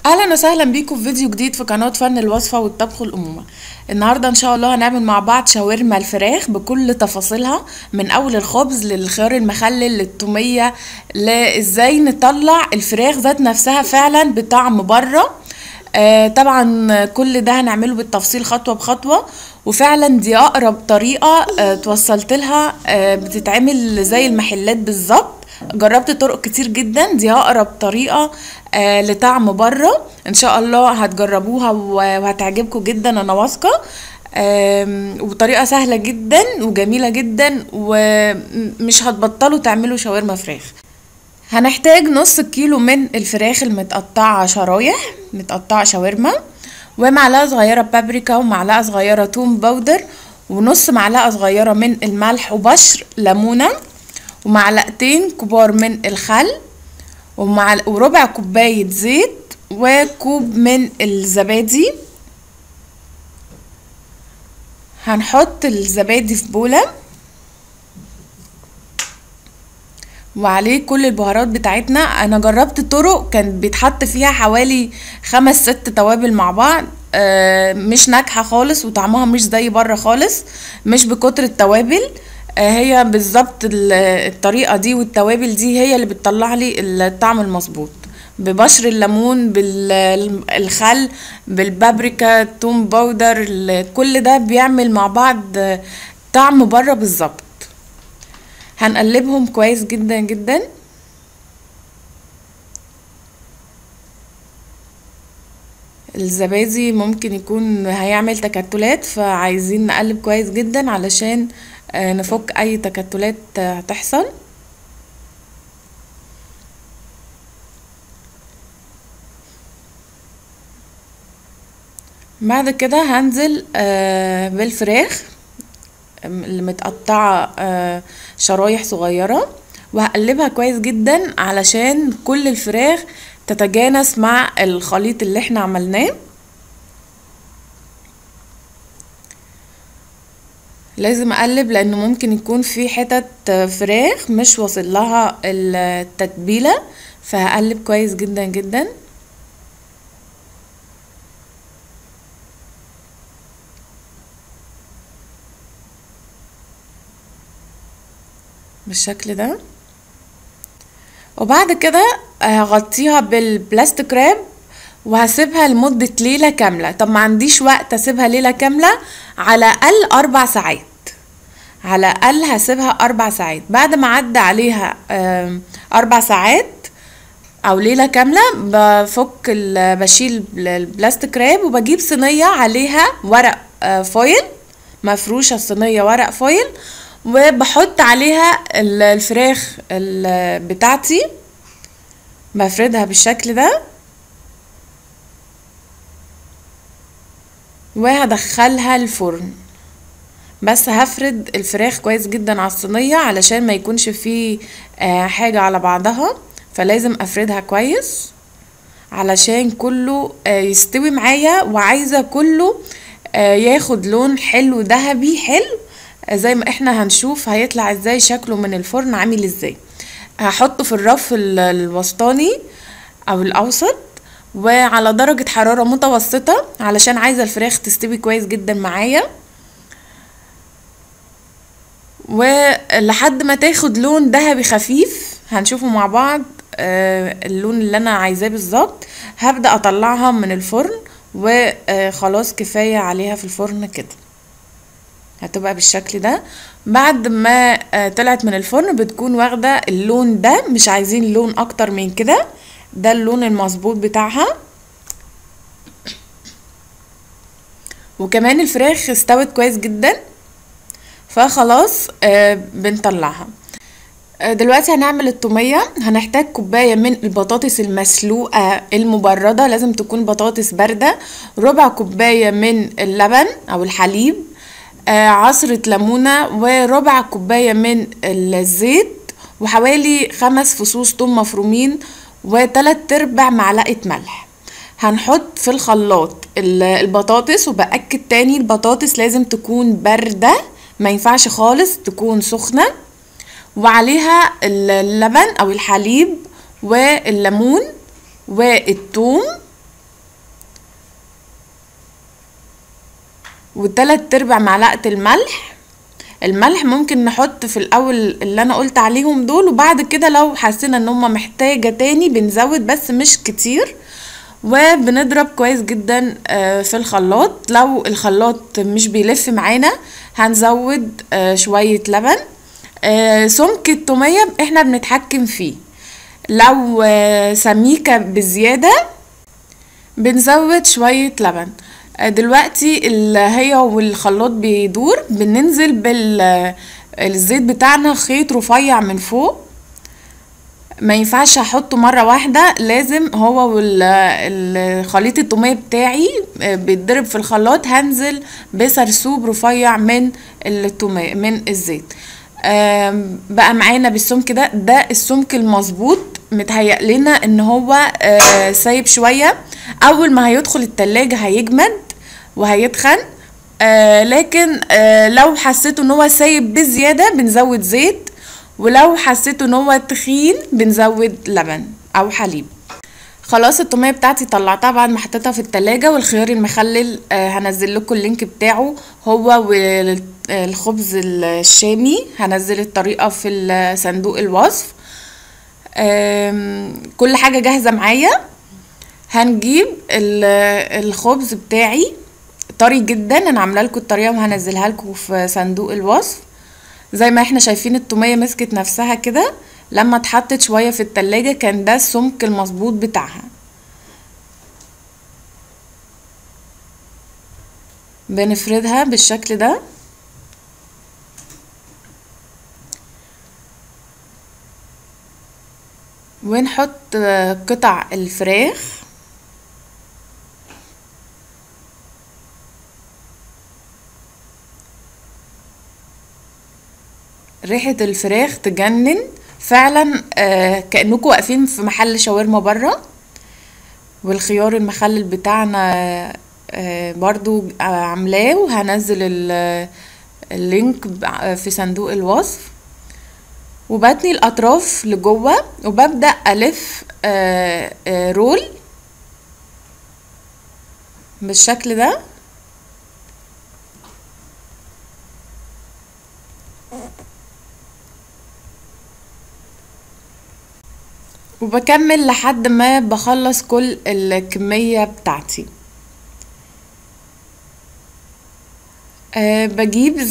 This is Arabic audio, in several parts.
اهلا وسهلا بيكم في فيديو جديد في قناة فن الوصفة والطبخ والأمومة. النهاردة ان شاء الله هنعمل مع بعض شاورما الفراخ بكل تفاصيلها، من اول الخبز للخيار المخلل للتومية، لازاي نطلع الفراخ ذات نفسها فعلا بطعم بره. طبعا كل ده هنعمله بالتفصيل خطوة بخطوة، وفعلا دي اقرب طريقة توصلت لها، بتتعمل زي المحلات بالظبط. جربت طرق كتير جدا، دي اقرب طريقة لطعم بره. ان شاء الله هتجربوها وهتعجبكم جدا، انا واثقة. وطريقة سهلة جدا وجميلة جدا، ومش هتبطلوا تعملوا شاورما فراخ. هنحتاج نص كيلو من الفراخ المتقطعة شرايح، متقطعة شاورما، ومعلقة صغيرة بابريكا، ومعلقة صغيرة توم باودر، ونص معلقة صغيرة من الملح، وبشر ليمونة، ومعلقتين كبار من الخل، وربع كوباية زيت، وكوب من الزبادي. هنحط الزبادي في بولة وعليه كل البهارات بتاعتنا. انا جربت طرق كان بيتحط فيها حوالي 5-6 توابل مع بعض، مش ناجحة خالص، وطعمها مش زي بره خالص، مش بكتر التوابل. هي بالظبط الطريقة دي والتوابل دي هي اللي بتطلع لي الطعم المظبوط، ببشر الليمون، بالخل، بالبابريكا، توم باودر، كل ده بيعمل مع بعض طعم بره بالظبط. هنقلبهم كويس جدا جدا. الزبادي ممكن يكون هيعمل تكتلات، فعايزين نقلب كويس جدا علشان نفك اي تكتلات هتحصل. بعد كده هنزل بالفراخ اللي متقطعة شرايح صغيرة، وهقلبها كويس جدا علشان كل الفراخ تتجانس مع الخليط اللي احنا عملناه. لازم اقلب لانه ممكن يكون في حتت فراخ مش واصل لها التتبيلة، فهقلب كويس جدا جدا بالشكل ده. وبعد كده هغطيها بالبلاستيك راب وهسيبها لمدة ليلة كاملة. طب ما عنديش وقت اسيبها ليلة كاملة، على الاقل 4 ساعات، على الاقل هسيبها 4 ساعات. بعد ما عدى عليها 4 ساعات او ليلة كاملة، بشيل البلاستيك راب وبجيب صينية عليها ورق فويل، مفروشة الصينية ورق فويل، وبحط عليها الفراخ بتاعتي، بفردها بالشكل ده، وهدخلها الفرن. بس هفرد الفراخ كويس جدا على الصينية علشان ما يكونش فيه حاجة على بعضها، فلازم افردها كويس علشان كله يستوي معايا، وعايزة كله ياخد لون حلو ذهبي حلو، زي ما احنا هنشوف هيطلع ازاي شكله من الفرن عامل ازاي. هحطه في الرف الوسطاني او الاوسط، وعلى درجة حرارة متوسطة علشان عايزة الفراخ تستوي كويس جدا معايا، ولحد ما تاخد لون ذهبي خفيف. هنشوفه مع بعض اللون اللي انا عايزاه بالظبط. هبدأ اطلعها من الفرن، وخلاص كفاية عليها في الفرن كده، هتبقى بالشكل ده. بعد ما طلعت من الفرن بتكون واخدة اللون ده، مش عايزين لون اكتر من كده، ده اللون المظبوط بتاعها. وكمان الفراخ استوت كويس جدا، فخلاص بنطلعها. دلوقتي هنعمل التومية. هنحتاج كوباية من البطاطس المسلوقة المبردة، لازم تكون بطاطس باردة، ربع كوباية من اللبن او الحليب، عصرة ليمونة، وربع كوباية من الزيت، وحوالي 5 فصوص توم مفرومين، و3/4 معلقة ملح. هنحط في الخلاط البطاطس، وبأكد تاني البطاطس لازم تكون باردة، ما ينفعش خالص تكون سخنة، وعليها اللبن او الحليب والليمون والثوم و3/4 معلقة الملح. الملح ممكن نحط في الاول اللي انا قلت عليهم دول، وبعد كده لو حسينا ان هما محتاجة تاني بنزود بس مش كتير. وبنضرب كويس جدا في الخلاط. لو الخلاط مش بيلف معانا هنزود شوية لبن. سمك التومية احنا بنتحكم فيه، لو سميكة بزيادة بنزود شوية لبن. دلوقتي هي والخلاط بيدور بننزل بالزيت بتاعنا خيط رفيع من فوق، ما ينفعش احطه مرة واحدة، لازم هو والخليط التومية بتاعي بيتضرب في الخلاط هنزل بسرسوب رفيع من التومية من الزيت. بقى معانا بالسمك ده السمك المظبوط. متهيأ لنا ان هو سايب شوية، اول ما هيدخل التلاجة هيجمد وهيتخن. لكن لو حسيتوا ان هو سايب بزيادة بنزود زيت، ولو حسيتوا ان هو تخين بنزود لبن او حليب. خلاص التومية بتاعتي طلعتها بعد ما حطيتها في التلاجة. والخيار المخلل هنزل لكم اللينك بتاعه هو والخبز الشامي، هنزل الطريقة في صندوق الوصف. كل حاجة جاهزة معايا. هنجيب الخبز بتاعي طري جدا، انا عامله لكم الطريقة وهنزلها لكم في صندوق الوصف. زي ما احنا شايفين التومية مسكت نفسها كده، لما اتحطت شوية في التلاجة كان ده السمك المظبوط بتاعها. بنفردها بالشكل ده، ونحط قطع الفراخ. ريحة الفراخ تجنن فعلا، كأنكم واقفين في محل شاورما بره. والخيار المخلل بتاعنا برضو عاملاه، وهنزل اللينك في صندوق الوصف. وبتني الاطراف لجوه وببدأ الف رول بالشكل ده. وبكمل لحد ما بخلص كل الكمية بتاعتي. بجيب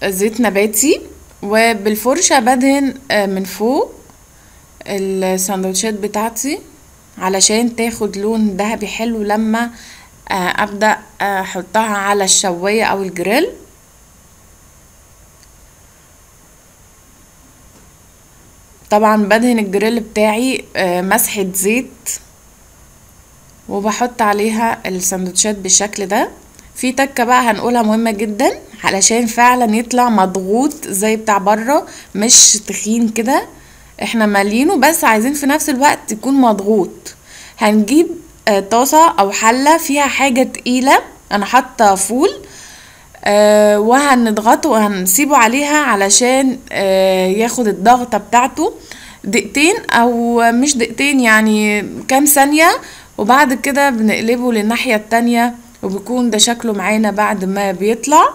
زيت نباتي، وبالفرشة بدهن من فوق الساندوتشات بتاعتي علشان تاخد لون ذهبي حلو لما ابدأ احطها على الشواية او الجريل. طبعا بدهن الجريل بتاعي مسحة زيت، وبحط عليها الساندوتشات بالشكل ده. في تكة بقى هنقولها مهمة جدا علشان فعلا يطلع مضغوط زي بتاع بره، مش تخين كده. احنا مالينه بس عايزين في نفس الوقت يكون مضغوط. هنجيب طاسة او حلة فيها حاجة تقيلة، انا حاطة فول وهنضغطه وهنسيبه عليها علشان ياخد الضغطة بتاعته دقيقتين او مش دقيقتين، يعني كام ثانية. وبعد كده بنقلبه للناحية التانية، وبيكون ده شكله معانا بعد ما بيطلع.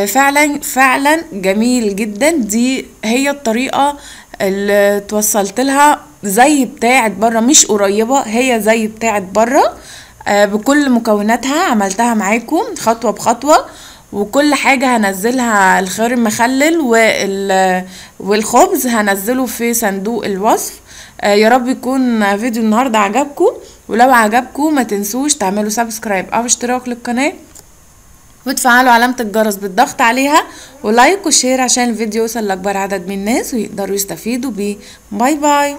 فعلا فعلا جميل جدا. دي هي الطريقة اللي توصلت لها زي بتاعت بره، مش قريبة، هي زي بتاعت بره بكل مكوناتها. عملتها معاكم خطوة بخطوة، وكل حاجة هنزلها الخيار المخلل والخبز هنزله في صندوق الوصف. يا رب يكون فيديو النهاردة عجبكم، ولو عجبكم ما تنسوش تعملوا سبسكرايب او اشتراك للقناة، وتفعلوا علامة الجرس بالضغط عليها، ولايك وشير عشان الفيديو يوصل لأكبر عدد من الناس ويقدروا يستفيدوا بيه. باي باي.